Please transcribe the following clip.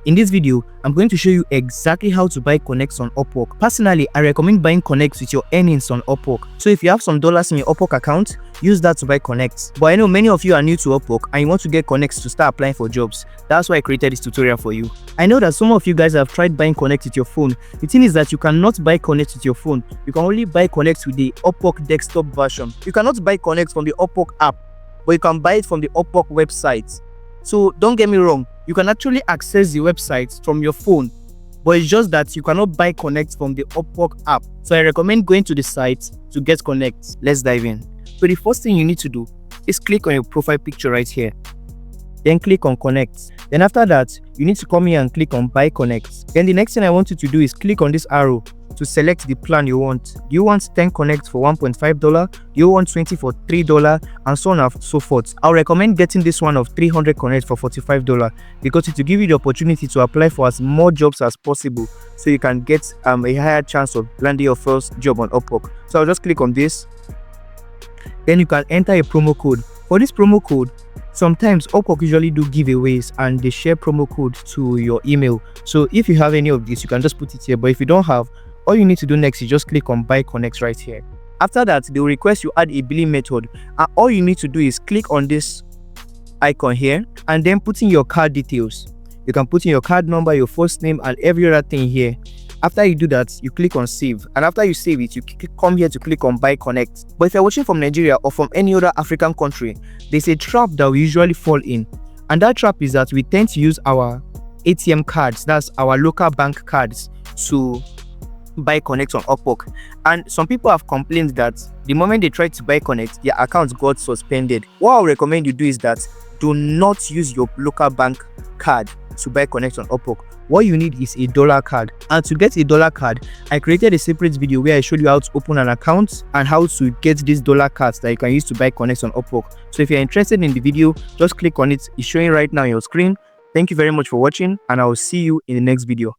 In this video, I'm going to show you exactly how to buy connects on Upwork. Personally, I recommend buying connects with your earnings on Upwork. So if you have some dollars in your Upwork account, use that to buy connects. But I know many of you are new to Upwork and you want to get connects to start applying for jobs. That's why I created this tutorial for you. I know that some of you guys have tried buying connects with your phone. The thing is that you cannot buy connects with your phone. You can only buy connects with the Upwork desktop version. You cannot buy connects from the Upwork app, but you can buy it from the Upwork website. So don't get me wrong, you can actually access the website from your phone, but it's just that you cannot buy connects from the Upwork app. So I recommend going to the site to get connects. Let's dive in. So the first thing you need to do is click on your profile picture right here. Then click on connects. Then after that, you need to come here and click on buy connects. Then the next thing I want you to do is click on this arrow to select the plan you want. Do you want 10 connects for $1.5? Do you want 20 for $3? And so on and so forth. I'll recommend getting this one of 300 connects for $45 because it will give you the opportunity to apply for as more jobs as possible, so you can get a higher chance of landing your first job on Upwork. So I'll just click on this. Then you can enter a promo code. For this promo code, sometimes Upwork usually do giveaways and they share promo code to your email. So if you have any of these, you can just put it here. But if you don't have, all you need to do next is just click on buy connects right here. After that, they will request you add a billing method, and all you need to do is click on this icon here and then put in your card details. You can put in your card number, your first name, and every other thing here. After you do that, you click on save, and after you save it, you come here to click on buy connect. But if you're watching from Nigeria or from any other African country, there's a trap that we usually fall in, and that trap is that we tend to use our ATM cards, that's our local bank cards, to buy connects on Upwork. And some people have complained that the moment they try to buy connects, their accounts got suspended. What I recommend you do is that do not use your local bank card to buy connects on Upwork. What you need is a dollar card, and to get a dollar card, I created a separate video where I showed you how to open an account and how to get these dollar cards that you can use to buy connects on Upwork. So if you're interested in the video, just click on it. It's showing right now on your screen. Thank you very much for watching, and I will see you in the next video.